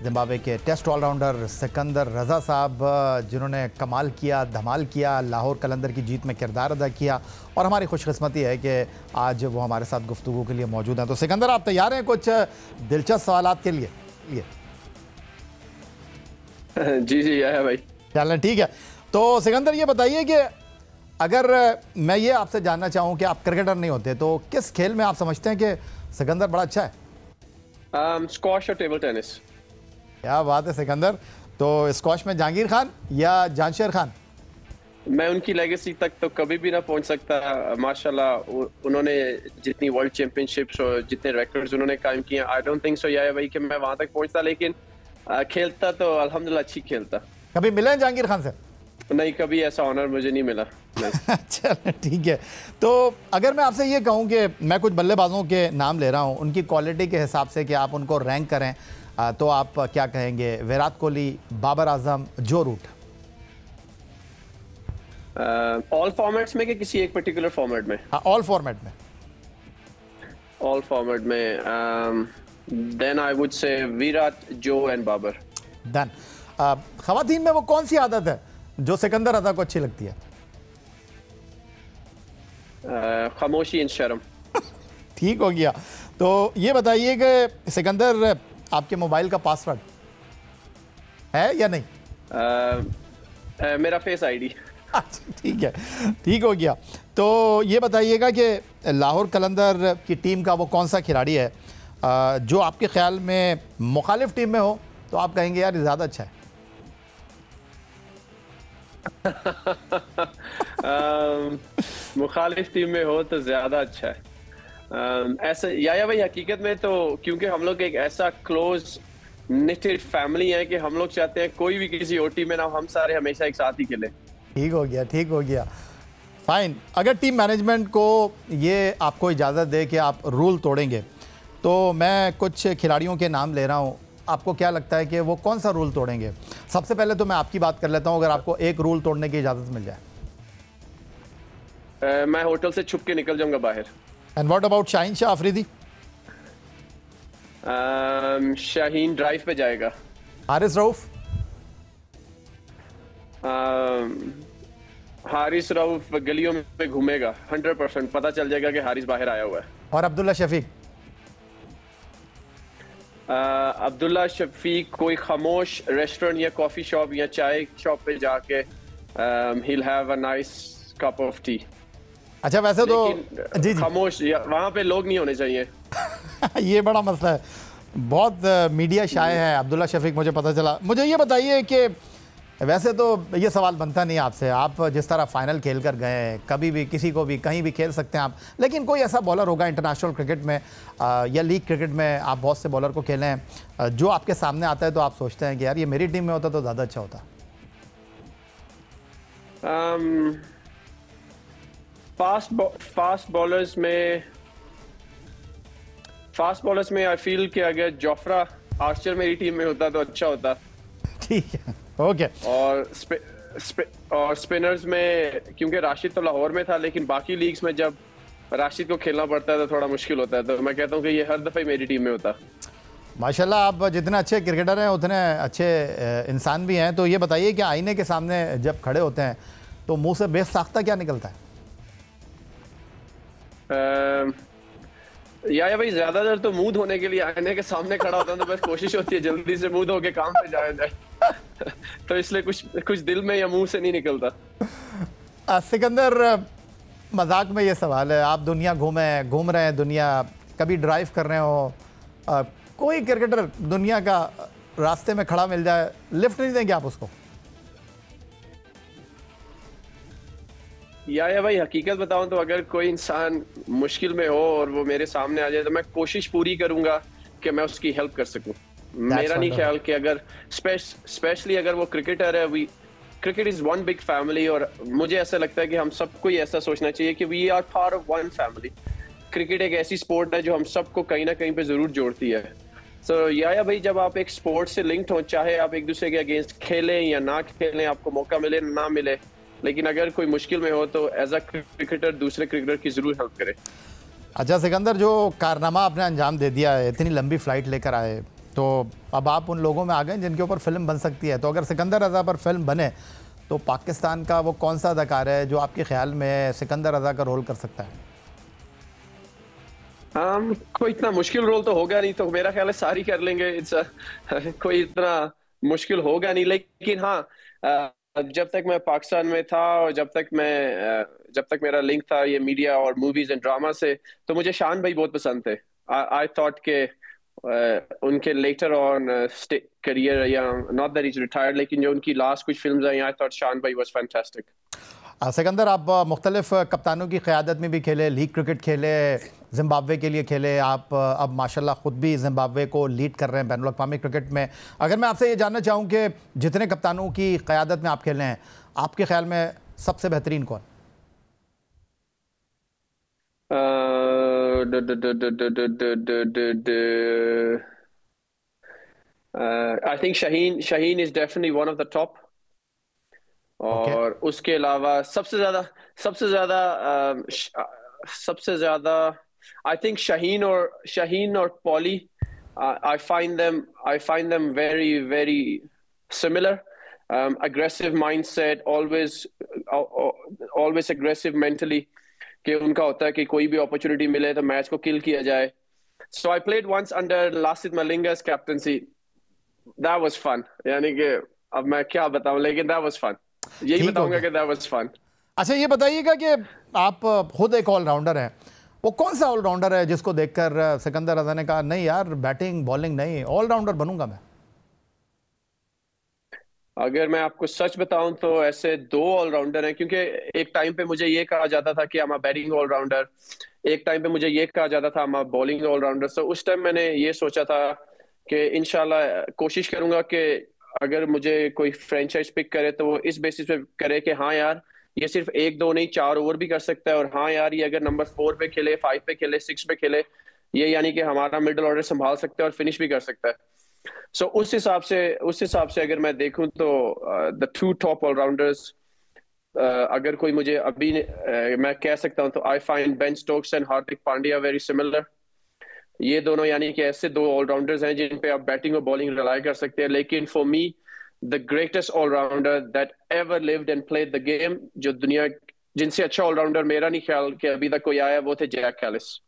Zimbabwe के test allrounder Sikandar रज़ा साहब, जिन्होंने कमाल किया, धमाल किया, लाहौर कलंदर की जीत में किरदार अदा किया और हमारी खुशकिस्मती है कि आज वो हमारे साथ गुफ्तगू के लिए मौजूद हैं। तो सिकंदर, आप तैयार हैं कुछ दिलचस्प सवालात के लिए? जी जी है भाई। चलें, ठीक है। तो सिकंदर, ये बताइए कि अगर मैं ये आपसे जानना चाहूँ कि आप क्रिकेटर नहीं होते तो किस खेल में आप समझते हैं कि सिकंदर बड़ा अच्छा है? स्क्वॉश और टेबल टेनिस। क्या बात है सिकंदर। तो स्क्वॉश में जहांगीर खान या जानशेर खान? मैं उनकी लेगेसी तक तो कभी भी ना पहुंच सकता। माशाल्लाह उन्होंने जितनी वर्ल्ड चैंपियनशिप्स और जितने रिकॉर्ड्स उन्होंने कायम किए, आई डोंट थिंक सो यार भाई कि मैं वहां तक पहुंचता, लेकिन खेलता तो अल्हम्दुलिल्लाह अच्छी खेलता। कभी मिले हैं जहांगीर खान से? नहीं, कभी ऐसा ऑनर मुझे नहीं मिला। चल ठीक है। तो अगर मैं आपसे ये कहूँ कि मैं कुछ बल्लेबाजों के नाम ले रहा हूँ, उनकी क्वालिटी के हिसाब से कि आप उनको रैंक करें, तो आप क्या कहेंगे? विराट कोहली, बाबर आजम, जो रूट? ऑल फॉर्मेट्स में कि किसी एक पर्टिकुलर फॉर्मेट में? हाँ, ऑल फॉर्मेट में। ऑल फॉर्मेट में then I would say Virat, जो एंड बाबर। डन। खवातीन में वो कौन सी आदत है जो सिकंदर रज़ा को अच्छी लगती है? खामोशी एंड शर्म। ठीक हो गया। तो ये बताइए कि सिकंदर, आपके मोबाइल का पासवर्ड है या नहीं? मेरा फेस आईडी। अच्छा, ठीक है, ठीक हो गया। तो ये बताइएगा कि लाहौर कलंदर की टीम का वो कौन सा खिलाड़ी है जो आपके ख्याल में मुखालिफ टीम में हो तो आप कहेंगे यार ये ज़्यादा अच्छा है? मुखालिफ टीम में हो तो ज्यादा अच्छा है। ऐसा या भाई, हकीकत में तो क्योंकि हम लोग एक ऐसा क्लोज निटेड फैमिली है कि हम लोग चाहते हैं कोई भी किसी और टीम में ना, हम सारे हमेशा एक साथ ही खेलें। ठीक हो गया, ठीक हो गया, फाइन। अगर टीम मैनेजमेंट को ये आपको इजाज़त दे कि आप रूल तोड़ेंगे, तो मैं कुछ खिलाड़ियों के नाम ले रहा हूँ, आपको क्या लगता है कि वो कौन सा रूल तोड़ेंगे? सबसे पहले तो मैं आपकी बात कर लेता हूँ। अगर आपको एक रूल तोड़ने की इजाज़त मिल जाए? मैं होटल से छुप के निकल जाऊंगा बाहर। And what about Shaheen Shah Afridi? Shaheen drive पे जाएगा। हारिस रऊफ? हारिस रऊफ गलियों में घूमेगा, 100% पता चल जाएगा कि हारिस बाहर आया हुआ है। और अब्दुल्ला शफीक? अब्दुल्ला शफीक कोई खामोश रेस्टोरेंट या कॉफी शॉप या चाय शॉप पे जाके he'll have a nice cup of tea। अच्छा, वैसे तो जी जी खामोश, वहाँ पे लोग नहीं होने चाहिए। ये बड़ा मसला है, बहुत मीडिया शाये है अब्दुल्ला शफीक, मुझे पता चला। मुझे ये बताइए कि वैसे तो ये सवाल बनता नहीं आपसे, आप जिस तरह फाइनल खेल कर गए हैं, कभी भी किसी को भी कहीं भी खेल सकते हैं आप, लेकिन कोई ऐसा बॉलर होगा इंटरनेशनल क्रिकेट में या लीग क्रिकेट में, आप बहुत से बॉलर को खेले हैं, जो आपके सामने आता है तो आप सोचते हैं कि यार ये मेरी टीम में होता तो ज़्यादा अच्छा होता? फास्ट बॉलर्स में आई फील कि अगर जोफ्रा आर्चर मेरी टीम में होता तो अच्छा होता। ठीक है, ओके। और स्पिनर्स में क्योंकि राशिद तो लाहौर में था, लेकिन बाकी लीग्स में जब राशिद को खेलना पड़ता है तो थोड़ा मुश्किल होता है, तो मैं कहता हूँ कि ये हर दफ़ा ही मेरी टीम में होता। माशाल्लाह, आप जितने अच्छे क्रिकेटर हैं उतने अच्छे इंसान भी हैं। तो ये बताइए कि आईने के सामने जब खड़े होते हैं तो मुंह से बेसाख्ता क्या निकलता है? या भाई, ज्यादातर तो मुंह धोने के लिए आईने के सामने खड़ा होता है, तो बस कोशिश होती है जल्दी से मुंह धो के काम पे जाया जाए। तो इसलिए कुछ दिल में या मुंह से नहीं निकलता। सिकंदर, मजाक में ये सवाल है, आप दुनिया घूम रहे हैं दुनिया, कभी ड्राइव कर रहे हो, कोई क्रिकेटर दुनिया का रास्ते में खड़ा मिल जाए, लिफ्ट नहीं देंगे आप उसको? या भाई, हकीकत बताऊं तो अगर कोई इंसान मुश्किल में हो और वो मेरे सामने आ जाए तो मैं कोशिश पूरी करूंगा कि मैं उसकी हेल्प कर सकूं। मेरा नहीं ख्याल कि अगर स्पेशली अगर वो क्रिकेटर है, cricket is one big family, और मुझे ऐसा लगता है कि हम सबको ही ऐसा सोचना चाहिए कि we are part of one family. Cricket एक ऐसी स्पोर्ट है जो हम सबको कहीं ना कहीं पे जरूर जोड़ती है। तो या भाई, जब आप एक स्पोर्ट से लिंक्ड हो, चाहे आप एक दूसरे के अगेंस्ट खेलें या ना खेलें, आपको मौका मिले ना मिले, लेकिन अगर कोई मुश्किल में हो तो एज अ क्रिकेटर दूसरे क्रिकेटर की जरूर हेल्प करे। अच्छा सिकंदर, जो कारनामा आपने अंजाम दे दिया है, इतनी लंबी फ्लाइट लेकर आए, तो अब आप उन लोगों में आ गए जिनके ऊपर फिल्म बन सकती है। तो अगर सिकंदर रज़ा पर फिल्म बने तो पाकिस्तान का वो कौन सा अदाकार है जो आपके ख्याल में सिकंदर रज़ा का रोल कर सकता है? कोई इतना मुश्किल रोल तो होगा नहीं, तो मेरा ख्याल है सारी कर लेंगे। कोई इतना मुश्किल होगा नहीं, लेकिन हाँ, जब तक मैं पाकिस्तान में था और जब तक मेरा लिंक था ये मीडिया और मूवीज एंड ड्रामा से, तो मुझे शान भाई बहुत पसंद थे। आई थॉट के उनके लेटर ऑन करियर, या नॉट दैट इज रिटायर्ड, लेकिन जो उनकी लास्ट कुछ फिल्म्स आई, आई थॉट शान भाई वाज फैंटास्टिक। सिकंदर, आप मुख्तलिफ कप्तानों की क़यादत में भी खेले, लीग क्रिकेट खेले, जिम्बाब्वे के लिए खेले, आप अब माशाल्लाह ख़ुद भी जिम्बाब्वे को लीड कर रहे हैं बैनुल अक़वामी क्रिकेट में। अगर मैं आपसे ये जानना चाहूँ कि जितने कप्तानों की क़यादत में आप खेले हैं, आपके ख्याल में सबसे बेहतरीन कौन? I think Shaheen is definitely one of the top. Okay. और उसके अलावा सबसे ज्यादा सबसे ज्यादा आई थिंक शाहीन और poly, I find them very very similar. Aggressive mindset, always aggressive mentally, कि उनका होता है कि कोई भी अपॉर्चुनिटी मिले तो मैच को किल किया जाए। So I played once under Lasith Malinga's captaincy. That was fun. यानी कि अब मैं क्या बताऊं, लेकिन that was fun. यही बताऊंगा कि that was fun. अच्छा, ये बताइएगा कि आप खुद एक ऑलराउंडर हैं, वो कौन सा ऑलराउंडर है जिसको देखकर सिकंदर रज़ा ने कहा नहीं यार, बैटिंग बॉलिंग नहीं, ऑलराउंडर बनूंगा मैं? अगर मैं आपको सच बताऊं तो ऐसे दो ऑलराउंडर हैं, क्योंकि एक टाइम पे मुझे ये कहा जाता था कि I'm a बैटिंग ऑलराउंडर, एक टाइम पे मुझे ये कहा जाता था I'm a बॉलिंग ऑलराउंडर। तो उस टाइम मैंने ये सोचा था कि इंशाल्लाह कोशिश करूंगा कि अगर मुझे कोई फ्रेंचाइज पिक करे तो वो इस बेसिस पे करे कि हाँ यार, ये सिर्फ एक दो नहीं 4 ओवर भी कर सकता है, और हाँ यार, ये अगर नंबर 4 पे खेले, 5 पे खेले, 6 पे खेले, ये यानी कि हमारा मिडिल ऑर्डर संभाल सकता है और फिनिश भी कर सकता है। सो उस हिसाब से अगर मैं देखूं तो द टू टॉप ऑलराउंडर्स, अगर कोई मुझे अभी मैं कह सकता हूं तो I find Ben Stokes and Hardik Pandya very similar. ये दोनों यानी कि ऐसे दो ऑलराउंडर्स हैं जिन पे आप बैटिंग और बॉलिंग रिलाई कर सकते हैं। लेकिन for me the greatest allrounder that ever lived and played the game, जो दुनिया जिनसे अच्छा ऑलराउंडर मेरा नहीं ख्याल कि अभी तक कोई आया, वो थे जैक कैलिस।